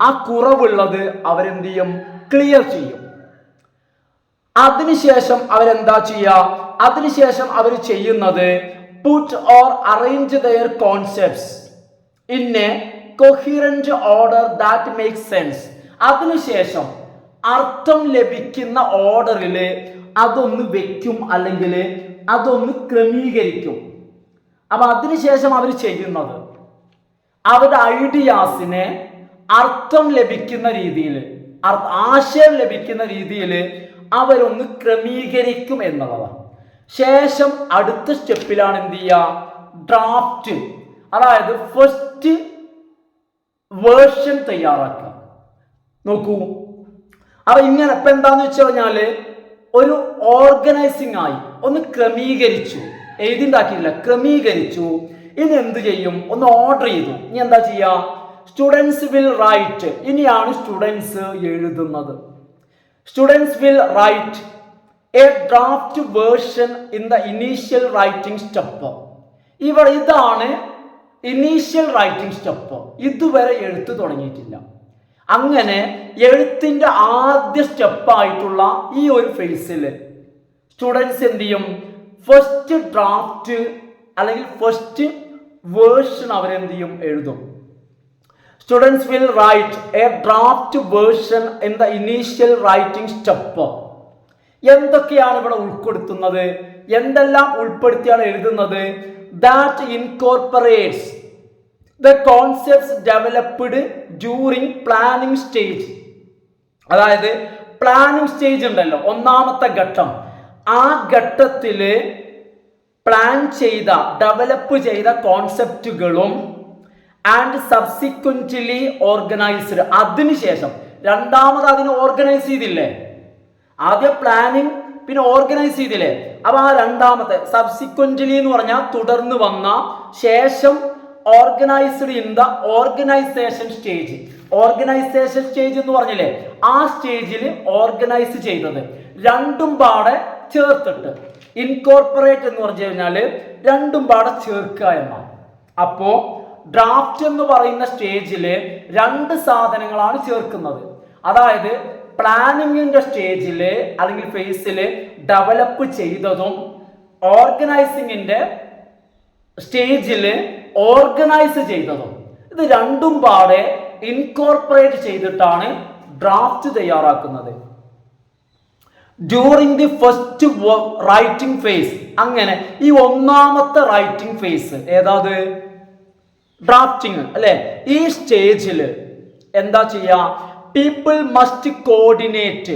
Speaker 1: ആ കുറവുള്ളത് അവരെന്ത് ചെയ്യും? ക്ലിയർ ചെയ്യും. അതിനുശേഷം അവരെന്താ ചെയ്യുക? അതിനുശേഷം അവർ ചെയ്യുന്നത് put or arrange their concepts in a coherent order that make sense. അതിനുശേഷം അർത്ഥം ലഭിക്കുന്ന ഓർഡറിൽ അതൊന്ന് വെക്കും, അല്ലെങ്കിൽ അതൊന്ന് ക്രമീകരിക്കും. അപ്പൊ അതിനുശേഷം അവർ ചെയ്യുന്നത് അവരുടെ ഐഡിയാസിനെ അർത്ഥം ലഭിക്കുന്ന രീതിയിൽ, ആശയം ലഭിക്കുന്ന രീതിയിൽ അവരൊന്ന് ക്രമീകരിക്കും എന്നുള്ളതാണ്. ശേഷം അടുത്ത സ്റ്റെപ്പിലാണ് എന്ത് ചെയ്യുക, ഡ്രാഫ്റ്റ്, അതായത് ഫസ്റ്റ് വേർഷൻ തയ്യാറാക്കുക. നോക്കൂ, അപ്പൊ ഇങ്ങനെ ഇപ്പൊ എന്താന്ന് വെച്ച് കഴിഞ്ഞാല് ഒരു ഓർഗനൈസിംഗ് ആയി ഒന്ന് ക്രമീകരിച്ചു, എഴുതിണ്ടാക്കിയില്ല, ക്രമീകരിച്ചു. ഇനി എന്ത് ചെയ്യും, ഒന്ന് ഓർഡർ ചെയ്തു. ഇനി എന്താ ചെയ്യാ, സ്റ്റുഡൻസ് വിൽ റൈറ്റ്, ഇനിയാണ് സ്റ്റുഡൻസ് എഴുതുന്നത്. Students will write a draft version in the initial writing step. ഇതാണ് ഇനീഷ്യൽ റൈറ്റിംഗ് സ്റ്റെപ്പ്. ഇതുവരെ എഴുത്ത് തുടങ്ങിയിട്ടില്ല. അങ്ങനെ എഴുത്തിന്റെ ആദ്യ സ്റ്റെപ്പായിട്ടുള്ള ഈ ഒരു ഫേസിൽ സ്റ്റുഡൻസ് എന്ത് ചെയ്യും, ഫസ്റ്റ് ഡ്രാഫ്റ്റ് അല്ലെങ്കിൽ ഫസ്റ്റ് വേർഷൻ അവരെന്ത് ചെയ്യും, എഴുതും. Students will write a draft version in the initial writing step. എന്തൊക്കെയാണ് ഇവിടെ ഉൾപ്പെടുത്തുന്നത്, എന്തെല്ലാം ഉൾപ്പെടുത്തിയാണ് എഴുതുന്നത്? That incorporates the concepts developed during planning stage. അതായത് പ്ലാനിംഗ് സ്റ്റേജ് ഉണ്ടല്ലോ, ഒന്നാമത്തെ ഘട്ടം, ആ ഘട്ടത്തിൽ പ്ലാൻ ചെയ്ത ഡെവലപ്പ് ചെയ്ത കോൺസെപ്റ്റുകളും ആൻഡ് സബ്സിക്വന്റ്ലി ഓർഗനൈസ്ഡ്, അതിനുശേഷം രണ്ടാമത് അതിനെ ഓർഗനൈസ് ചെയ്തില്ലേ, ആദ്യം പ്ലാനിങ് പിന്നെ ഓർഗനൈസ് ചെയ്തില്ലേ, അപ്പൊ ആ രണ്ടാമത്തെ സബ്സിക്വന്റ്ലി എന്ന് പറഞ്ഞാൽ തുടർന്ന് വന്ന ശേഷം organised in the organisation stage. Organisation stage എന്ന് പറഞ്ഞില്ലേ, ആ സ്റ്റേജിൽ ഓർഗനൈസ് ചെയ്തത് രണ്ടും പാടെ ചേർത്തിട്ട് ഇൻകോർപ്പറേറ്റ് എന്ന് പറഞ്ഞു കഴിഞ്ഞാൽ രണ്ടും പാടെ ചേർക്കുക എന്നാണ്. അപ്പോ ഡ്രാഫ്റ്റ് എന്ന് പറയുന്ന സ്റ്റേജിൽ രണ്ട് സാധനങ്ങളാണ് ചേർക്കുന്നത്. അതായത് പ്ലാനിങ്ങിന്റെ സ്റ്റേജിൽ അല്ലെങ്കിൽ ഫേസിൽ ഡെവലപ്പ് ചെയ്തതും ഓർഗനൈസിങ്ങിന്റെ സ്റ്റേജിൽ ഓർഗനൈസ് ചെയ്തതും, ഇത് രണ്ടും പാടെ ഇൻകോർപ്പറേറ്റ് ചെയ്തിട്ടാണ് ഡ്രാഫ്റ്റ് തയ്യാറാക്കുന്നത്. During the first writing phase, അങ്ങനെ ഈ ഒന്നാമത്തെ റൈറ്റിംഗ് ഫേസ് ഏതാത്, ഡ്രാഫ്റ്റിംഗ് അല്ലെ, ഈ സ്റ്റേജിൽ എന്താ ചെയ്യാ, people must coordinate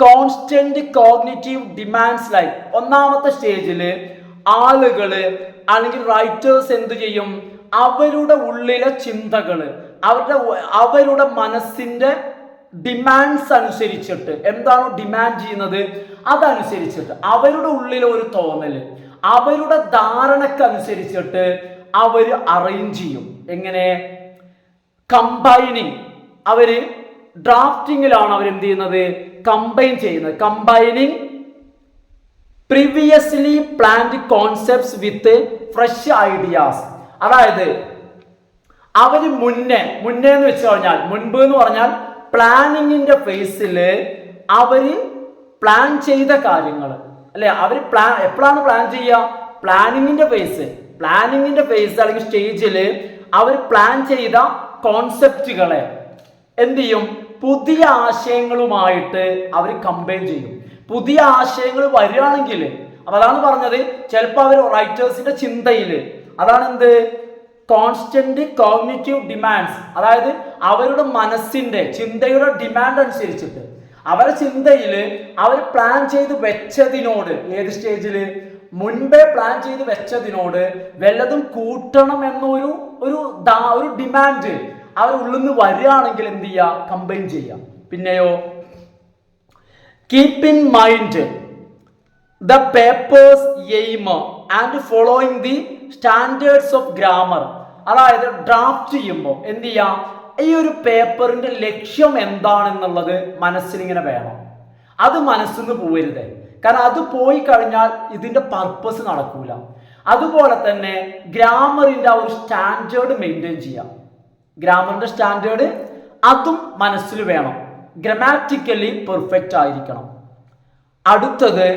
Speaker 1: constant cognitive demands like. ഒന്നാമത്തെ സ്റ്റേജിൽ ആളുകള് അല്ലെങ്കിൽ റൈറ്റേഴ്സ് എന്തു ചെയ്യും, അവരുടെ ഉള്ളിലെ ചിന്തകള്, അവരുടെ മനസ്സിന്റെ ഡിമാൻഡ്സ് അനുസരിച്ചിട്ട്, എന്താണോ ഡിമാൻഡ് ചെയ്യുന്നത് അതനുസരിച്ചിട്ട്, അവരുടെ ഉള്ളിലെ ഒരു തോന്നല്, അവരുടെ ധാരണക്കനുസരിച്ചിട്ട് അവർ അറേഞ്ച് ചെയ്യും. എങ്ങനെ, കമ്പൈനിങ്. അവര് ഡ്രാഫ്റ്റിംഗിലാണ് അവരെന്ത് ചെയ്യുന്നത്, കമ്പൈൻ ചെയ്യുന്നത്. കമ്പൈനിങ് പ്രീവിയസ്ലി പ്ലാൻഡ് കോൺസെപ്റ്റ്സ് വിത്ത് ഫ്രഷ് ഐഡിയാസ്. അതായത് അവര് മുന്നേ എന്ന് വെച്ച് കഴിഞ്ഞാൽ, മുൻപ് എന്ന് പറഞ്ഞാൽ പ്ലാനിങ്ങിന്റെ ഫേസിൽ അവര് പ്ലാൻ ചെയ്ത കാര്യങ്ങൾ അല്ലെ, അവര് എപ്പോഴാണ് പ്ലാൻ ചെയ്യുക, പ്ലാനിങ്ങിന്റെ ഫേസ് അല്ലെങ്കിൽ സ്റ്റേജിൽ അവർ പ്ലാൻ ചെയ്ത കോൺസെപ്റ്റുകളെ എന്ത് ചെയ്യും, പുതിയ ആശയങ്ങളുമായിട്ട് അവർ കമ്പൈൻ ചെയ്യും. പുതിയ ആശയങ്ങൾ വരികയാണെങ്കിൽ, അപ്പൊ അതാണ് പറഞ്ഞത്, ചിലപ്പോൾ അവർ റൈറ്റേഴ്സിന്റെ ചിന്തയിൽ, അതാണ് എന്ത്, കോൺസ്റ്റന്റ് കോഗ്നിറ്റീവ് ഡിമാൻഡ്സ്, അതായത് അവരുടെ മനസ്സിന്റെ ചിന്തയുടെ ഡിമാൻഡ് അനുസരിച്ചിട്ട് അവരുടെ ചിന്തയിൽ അവർ പ്ലാൻ ചെയ്ത് വെച്ചതിനോട്, ഏത് സ്റ്റേജിൽ, മുൻപേ പ്ലാൻ ചെയ്ത് വെച്ചതിനോട് വല്ലതും കൂട്ടണം എന്നൊരു ഒരു ഡിമാൻഡ് അവർ ഉള്ളിൽ നിന്ന് വരികയാണെങ്കിൽ എന്ത് ചെയ്യുക, കമ്പൈൻ ചെയ്യാം. പിന്നെയോ keep in mind the papers aim and following the standards of grammar. അതായത് ഡ്രാഫ്റ്റ് ചെയ്യുമ്പോൾ എന്ത് ചെയ്യാം, ഈ ഒരു പേപ്പറിന്റെ ലക്ഷ്യം എന്താണെന്നുള്ളത് മനസ്സിലിങ്ങനെ വേണം. അത് മനസ്സിൽ നിന്ന് പോവരുത്, കാരണം അത് പോയി കഴിഞ്ഞാൽ ഇതിന്റെ പർപ്പസ് നടക്കൂല. അതുപോലെ തന്നെ ഗ്രാമറിന്റെ ആ ഒരു സ്റ്റാൻഡേർഡ് മെയിൻറ്റെയിൻ ചെയ്യാം. ഗ്രാമറിന്റെ സ്റ്റാൻഡേർഡ് അതും മനസ്സിൽ വേണം, ഗ്രമാറ്റിക്കലി പെർഫെക്റ്റ് ആയിരിക്കണം. അടുത്തത്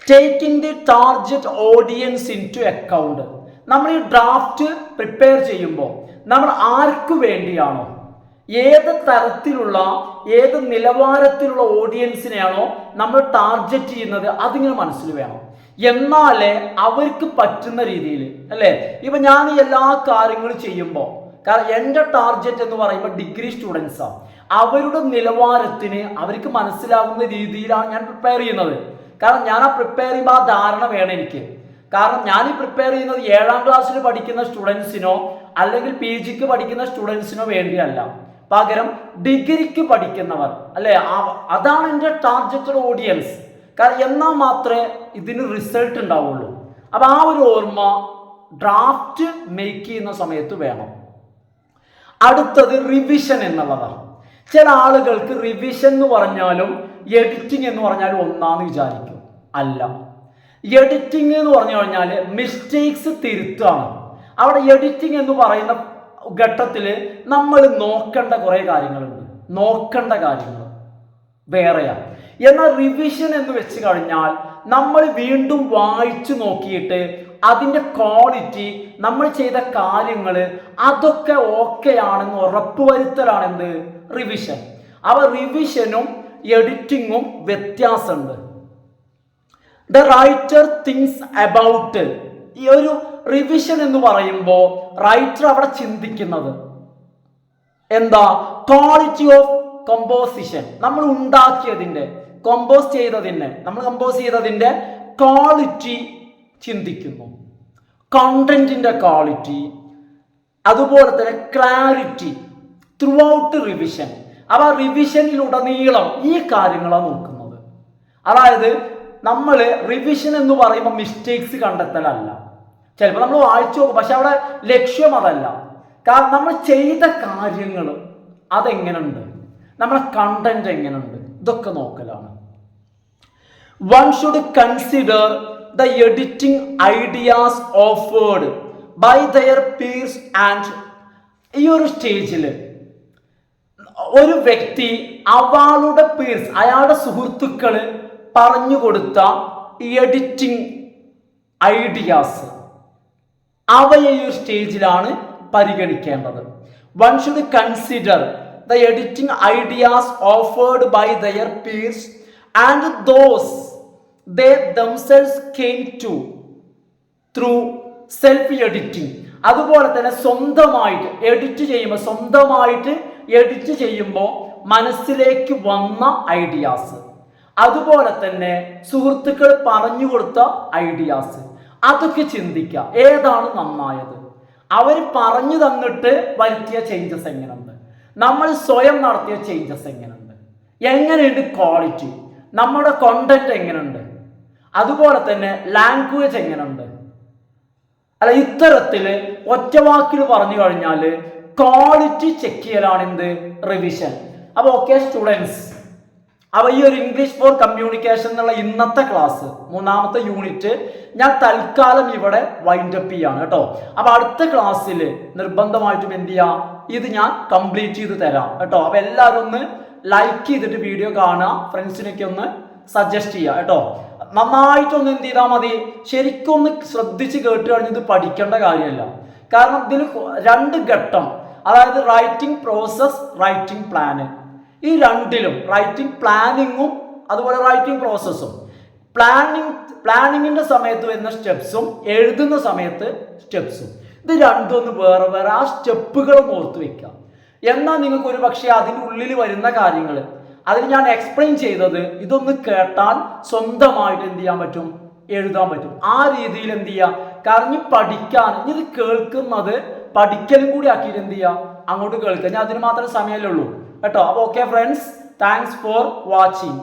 Speaker 1: taking the target audience into account. നമ്മൾ ഈ ഡ്രാഫ്റ്റ് പ്രിപ്പയർ ചെയ്യുമ്പോൾ നമ്മൾ ആർക്ക് വേണ്ടിയാണോ, ഏത് തരത്തിലുള്ള ഏത് നിലവാരത്തിലുള്ള ഓഡിയൻസിനെയാണോ നമ്മൾ ടാർഗറ്റ് ചെയ്യുന്നത് അതിങ്ങനെ മനസ്സിൽ വേണം. എന്നാലേ അവർക്ക് പറ്റുന്ന രീതിയിൽ അല്ലേ, ഇപ്പൊ ഞാൻ എല്ലാ കാര്യങ്ങളും ചെയ്യുമ്പോൾ കാരണം എൻ്റെ ടാർഗറ്റ് എന്ന് പറയുമ്പോൾ ഡിഗ്രി സ്റ്റുഡൻസാണ്. അവരുടെ നിലവാരത്തിന് അവർക്ക് മനസ്സിലാവുന്ന രീതിയിലാണ് ഞാൻ പ്രിപ്പയർ ചെയ്യുന്നത്. കാരണം ഞാൻ ആ പ്രിപ്പയർ ചെയ്യുമ്പോൾ ആ ധാരണ വേണം എനിക്ക്. കാരണം ഞാൻ ഈ പ്രിപ്പയർ ചെയ്യുന്നത് 7ാം ക്ലാസ്സിൽ പഠിക്കുന്ന സ്റ്റുഡൻസിനോ അല്ലെങ്കിൽ PGക്ക് പഠിക്കുന്ന സ്റ്റുഡൻസിനോ വേണ്ടിയല്ല, പകരം ഡിഗ്രിക്ക് പഠിക്കുന്നവർ അല്ലെ, അതാണ് എൻ്റെ ടാർഗറ്റഡ് ഓഡിയൻസ്. കാരണം എന്നാൽ മാത്രമേ ഇതിന് റിസൾട്ട് ഉണ്ടാവുള്ളൂ. അപ്പം ആ ഒരു ഓർമ്മ ഡ്രാഫ്റ്റ് മേക്ക് ചെയ്യുന്ന സമയത്ത് വേണം. അടുത്തത് റിവിഷൻ എന്നുള്ളതാണ്. ചില ആളുകൾക്ക് റിവിഷൻ എന്ന് പറഞ്ഞാലും എഡിറ്റിംഗ് എന്ന് പറഞ്ഞാലും ഒന്നാന്ന് വിചാരിക്കും. അല്ല, എഡിറ്റിംഗ് എന്ന് പറഞ്ഞു കഴിഞ്ഞാൽ മിസ്റ്റേക്സ് തിരുത്താണ്. അവിടെ എഡിറ്റിംഗ് എന്ന് പറയുന്ന ഘട്ടത്തിൽ നമ്മൾ നോക്കേണ്ട കുറേ കാര്യങ്ങളുണ്ട്, നോക്കേണ്ട കാര്യങ്ങൾ വേറെയാണ്. എന്നാൽ റിവിഷൻ എന്ന് വെച്ച് കഴിഞ്ഞാൽ നമ്മൾ വീണ്ടും വായിച്ചു നോക്കിയിട്ട് അതിൻ്റെ ക്വാളിറ്റി, നമ്മൾ ചെയ്ത കാര്യങ്ങൾ അതൊക്കെ ഓക്കെ ആണെന്ന് ഉറപ്പുവരുത്തലാണ് എന്ത് റിവിഷൻ. അവ റിവിഷനും എഡിറ്റിങ്ങും വ്യത്യാസമുണ്ട്. ദ റൈറ്റർ തിങ്സ് അബൌട്ട്, ഈ ഒരു റിവിഷൻ എന്ന് പറയുമ്പോൾ റൈറ്റർ അവിടെ ചിന്തിക്കുന്നത് എന്താ, ക്വാളിറ്റി ഓഫ് കമ്പോസിഷൻ, നമ്മൾ ഉണ്ടാക്കിയതിൻ്റെ കമ്പോസ് ചെയ്തതിൻ്റെ ക്വാളിറ്റി ചിന്തിക്കുന്നു, കണ്ടന്റിന്റെ ക്വാളിറ്റി, അതുപോലെ തന്നെ ക്ലാരിറ്റി ത്രൂ ഔട്ട് റിവിഷൻ. അപ്പോൾ റിവിഷനിലുടനീളം ഈ കാര്യങ്ങളാണ് നോക്കുന്നത്. അതായത് നമ്മൾ റിവിഷൻ എന്ന് പറയുമ്പോൾ മിസ്റ്റേക്സ് കണ്ടെത്തലല്ല. ചിലപ്പോൾ നമ്മൾ വായിച്ചു നോക്കും, പക്ഷെ അവിടെ ലക്ഷ്യം അതല്ല. കാരണം നമ്മൾ ചെയ്ത കാര്യങ്ങൾ അതെങ്ങനെയുണ്ട്, നമ്മളെ കണ്ടന്റ് എങ്ങനെയുണ്ട്, ഇതൊക്കെ നോക്കലാണ്. One should consider the editing ideas offered by their peers and ഈ ഒരു സ്റ്റേജിൽ ഒരു വ്യക്തി അവളുടെ പീർസ്, അയാളുടെ സുഹൃത്തുക്കൾ പറഞ്ഞു കൊടുത്ത എഡിറ്റിംഗ് ഐഡിയാസ് അവയെ ഈ ഒരു സ്റ്റേജിലാണ് പരിഗണിക്കേണ്ടത്. One should consider the editing ideas offered by their peers and those they themselves came to through self editing. അതുപോലെ തന്നെ സ്വന്തമായിട്ട് എഡിറ്റ് ചെയ്യുമ്പോൾ മനസ്സിലേക്ക് വന്ന ഐഡിയാസ്, അതുപോലെ തന്നെ സുഹൃത്തുക്കൾ പറഞ്ഞു കൊടുത്ത ഐഡിയാസ്, അതൊക്കെ ചിന്തിക്കുക. ഏതാണ് നന്നായത്, അവർ പറഞ്ഞു തന്നിട്ട് വരുത്തിയ ചേഞ്ചസ് എങ്ങനെയുണ്ട്, നമ്മൾ സ്വയം നടത്തിയ ചേഞ്ചസ് എങ്ങനെയുണ്ട് ക്വാളിറ്റി, നമ്മുടെ കോണ്ടന്റ് എങ്ങനെയുണ്ട്, അതുപോലെ തന്നെ ലാംഗ്വേജ് എങ്ങനെയുണ്ട്. അല്ല, ഇത്തരത്തിൽ ഒറ്റവാക്കിൽ പറഞ്ഞു കഴിഞ്ഞാൽ ക്വാളിറ്റി ചെക്ക് ചെയ്യലാണ് എന്ത് റിവിഷൻ. അപ്പോൾ ഓക്കെ സ്റ്റുഡൻസ്, അപ്പോൾ ഈ ഒരു ഇംഗ്ലീഷ് ഫോർ കമ്മ്യൂണിക്കേഷൻ എന്നുള്ള ഇന്നത്തെ ക്ലാസ് 3ാമത്തെ യൂണിറ്റ് ഞാൻ തൽക്കാലം ഇവിടെ വൈൻഡപ്പ് ചെയ്യാണ് കേട്ടോ. അപ്പോൾ അടുത്ത ക്ലാസ്സിൽ നിർബന്ധമായിട്ടും എന്ത് ചെയ്യാം, ഇത് ഞാൻ കംപ്ലീറ്റ് ചെയ്ത് തരാം കേട്ടോ. അപ്പോൾ എല്ലാവരും ഒന്ന് ലൈക്ക് ചെയ്തിട്ട് വീഡിയോ കാണുക, ഫ്രണ്ട്സിനൊക്കെ ഒന്ന് സജസ്റ്റ് ചെയ്യുക കേട്ടോ. നന്നായിട്ടൊന്ന് എന്ത് ചെയ്താൽ മതി, ശരിക്കും ഒന്ന് ശ്രദ്ധിച്ച് കേട്ട് കഴിഞ്ഞത് പഠിക്കേണ്ട കാര്യമല്ല. കാരണം ഇതിൽ 2 ഘട്ടം, അതായത് റൈറ്റിംഗ് പ്രോസസ്, റൈറ്റിംഗ് പ്ലാന്, ഈ രണ്ടിലും റൈറ്റിംഗ് പ്ലാനിങ്ങും അതുപോലെ റൈറ്റിംഗ് പ്രോസസ്സും, പ്ലാനിങ്ങിന്റെ സമയത്ത് വരുന്ന സ്റ്റെപ്സും എഴുതുന്ന സമയത്ത് സ്റ്റെപ്സും, ഇത് രണ്ടും ഒന്ന് വേറെ വേറെ, ആ സ്റ്റെപ്പുകളും ഓർത്ത് വെക്കുക. എന്നാൽ നിങ്ങൾക്ക് ഒരു പക്ഷേ അതിൻ്റെ ഉള്ളിൽ വരുന്ന കാര്യങ്ങൾ അതിന് ഞാൻ എക്സ്പ്ലെയിൻ ചെയ്തത് ഇതൊന്ന് കേട്ടാൽ സ്വന്തമായിട്ട് എന്ത് ചെയ്യാൻ പറ്റും, എഴുതാൻ പറ്റും. ആ രീതിയിൽ എന്ത് ചെയ്യുക, കാരണം പഠിക്കാൻ ഇത് കേൾക്കുന്നത് പഠിക്കലും കൂടി ആക്കിയിട്ട് എന്ത് ചെയ്യുക, അങ്ങോട്ട് കേൾക്കുക. ഞാൻ അതിന് മാത്രമേ സമയമല്ലേ ഉള്ളൂ കേട്ടോ. അപ്പോൾ okay friends, thanks for watching.